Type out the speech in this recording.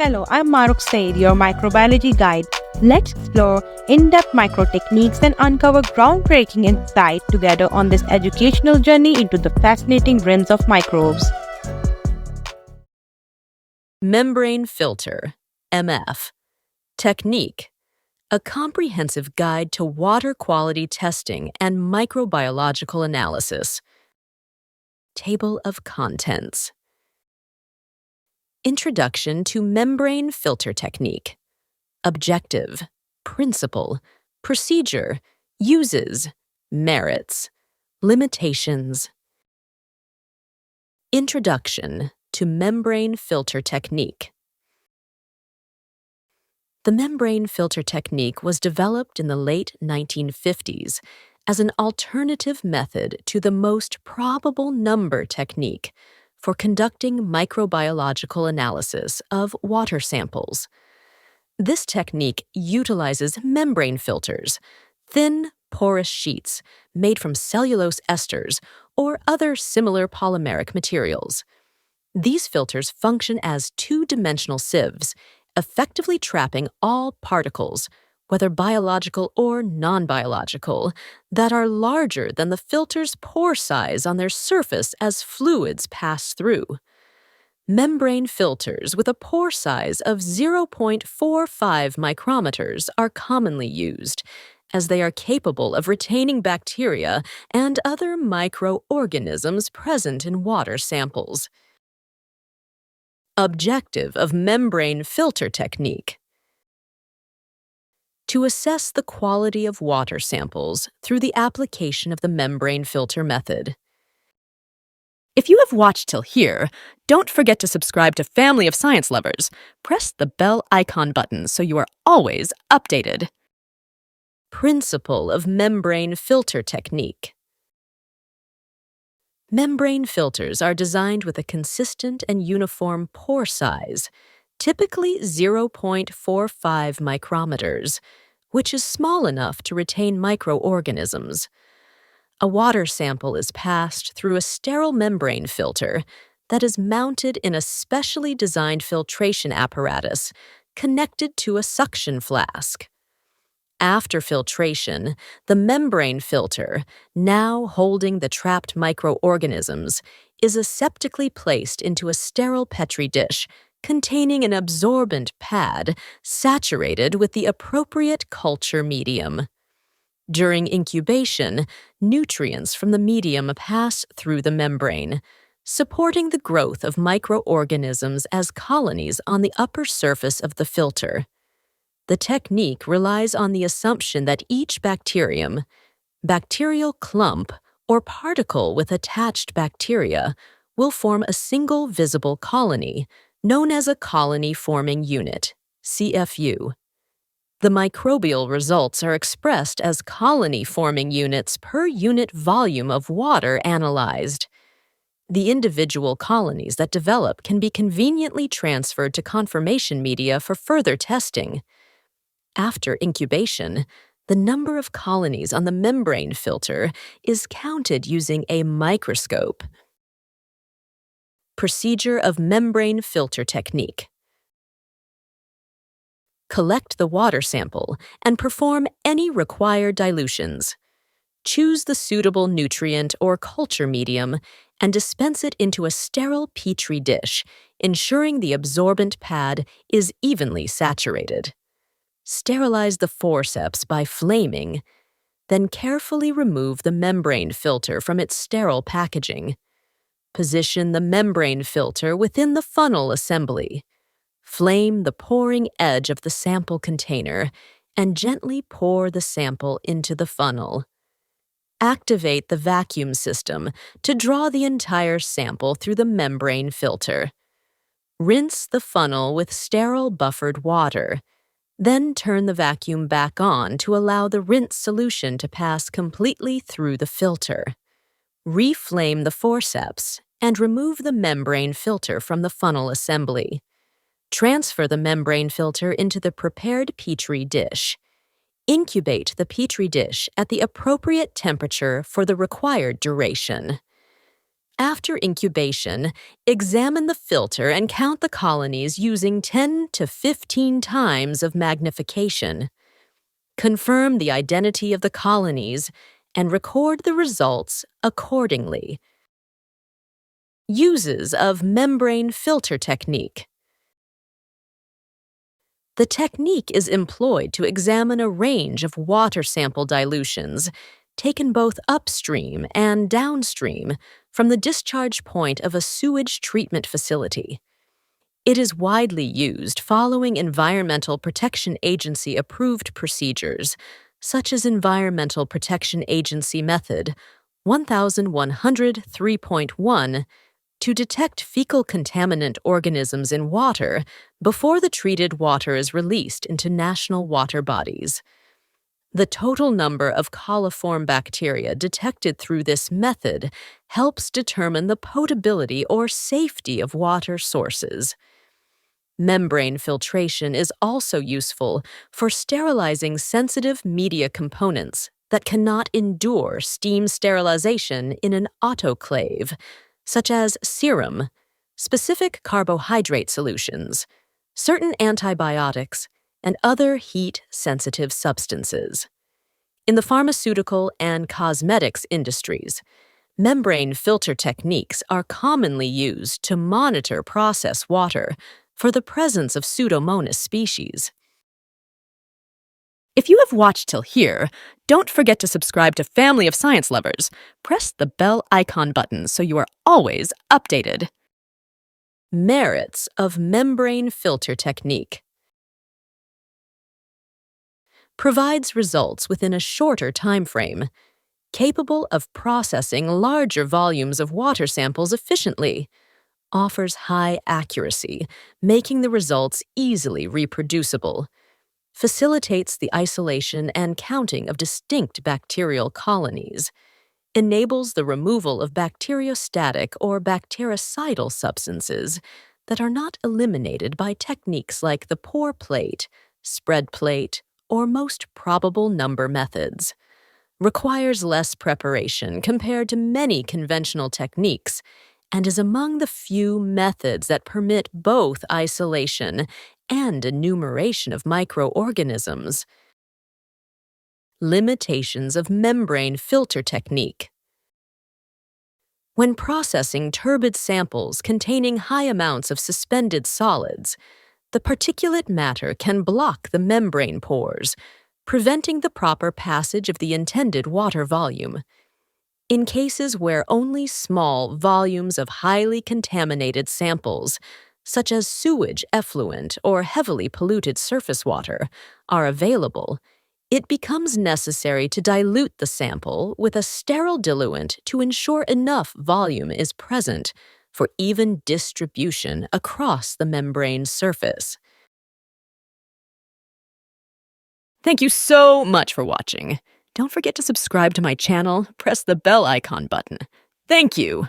Hello, I'm Maruk Said, your microbiology guide. Let's explore in-depth micro techniques and uncover groundbreaking insight together on this educational journey into the fascinating realms of microbes. Membrane Filter, MF. Technique: a comprehensive guide to water quality testing and microbiological analysis. Table of Contents. Introduction to Membrane Filter Technique. Objective, Principle, Procedure, Uses, Merits, Limitations. Introduction to Membrane Filter Technique. The membrane filter technique was developed in the late 1950s as an alternative method to the most probable number technique for conducting microbiological analysis of water samples. This technique utilizes membrane filters, thin, porous sheets made from cellulose esters or other similar polymeric materials. These filters function as two-dimensional sieves, effectively trapping all particles, whether biological or non-biological, that are larger than the filter's pore size on their surface as fluids pass through. Membrane filters with a pore size of 0.45 micrometers are commonly used, as they are capable of retaining bacteria and other microorganisms present in water samples. Objective of membrane filter technique: to assess the quality of water samples through the application of the membrane filter method. If you have watched till here, don't forget to subscribe to Family of Science Lovers. Press the bell icon button so you are always updated. Principle of membrane filter technique. Membrane filters are designed with a consistent and uniform pore size, typically 0.45 micrometers, which is small enough to retain microorganisms. A water sample is passed through a sterile membrane filter that is mounted in a specially designed filtration apparatus connected to a suction flask. After filtration, the membrane filter, now holding the trapped microorganisms, is aseptically placed into a sterile Petri dish containing an absorbent pad saturated with the appropriate culture medium. During incubation, nutrients from the medium pass through the membrane, supporting the growth of microorganisms as colonies on the upper surface of the filter. The technique relies on the assumption that each bacterium, bacterial clump, or particle with attached bacteria will form a single visible colony, known as a colony-forming unit, CFU. The microbial results are expressed as colony-forming units per unit volume of water analyzed. The individual colonies that develop can be conveniently transferred to confirmation media for further testing. After incubation, the number of colonies on the membrane filter is counted using a microscope. Procedure of membrane filter technique. Collect the water sample and perform any required dilutions. Choose the suitable nutrient or culture medium and dispense it into a sterile Petri dish, ensuring the absorbent pad is evenly saturated. Sterilize the forceps by flaming, then carefully remove the membrane filter from its sterile packaging. Position the membrane filter within the funnel assembly. Flame the pouring edge of the sample container and gently pour the sample into the funnel. Activate the vacuum system to draw the entire sample through the membrane filter. Rinse the funnel with sterile buffered water. Then turn the vacuum back on to allow the rinse solution to pass completely through the filter. Reflame the forceps and remove the membrane filter from the funnel assembly. Transfer the membrane filter into the prepared Petri dish. Incubate the Petri dish at the appropriate temperature for the required duration. After incubation, examine the filter and count the colonies using 10 to 15 times of magnification. Confirm the identity of the colonies and record the results accordingly. Uses of membrane filter technique. The technique is employed to examine a range of water sample dilutions, taken both upstream and downstream from the discharge point of a sewage treatment facility. It is widely used following Environmental Protection Agency approved procedures, such as Environmental Protection Agency Method 1103.1, to detect fecal contaminant organisms in water before the treated water is released into national water bodies. The total number of coliform bacteria detected through this method helps determine the potability or safety of water sources. Membrane filtration is also useful for sterilizing sensitive media components that cannot endure steam sterilization in an autoclave, such as serum, specific carbohydrate solutions, certain antibiotics, and other heat-sensitive substances. In the pharmaceutical and cosmetics industries, membrane filter techniques are commonly used to monitor process water for the presence of Pseudomonas species. If you have watched till here, don't forget to subscribe to Family of Science Lovers. Press the bell icon button so you are always updated. Merits of membrane filter technique. Provides results within a shorter time frame, capable of processing larger volumes of water samples efficiently, offers high accuracy, making the results easily reproducible, facilitates the isolation and counting of distinct bacterial colonies, enables the removal of bacteriostatic or bactericidal substances that are not eliminated by techniques like the pour plate, spread plate, or most probable number methods, requires less preparation compared to many conventional techniques, and is among the few methods that permit both isolation and enumeration of microorganisms. Limitations of membrane filter technique. When processing turbid samples containing high amounts of suspended solids, the particulate matter can block the membrane pores, preventing the proper passage of the intended water volume. In cases where only small volumes of highly contaminated samples, such as sewage effluent or heavily polluted surface water, are available, it becomes necessary to dilute the sample with a sterile diluent to ensure enough volume is present for even distribution across the membrane surface. Thank you so much for watching. Don't forget to subscribe to my channel, press the bell icon button. Thank you!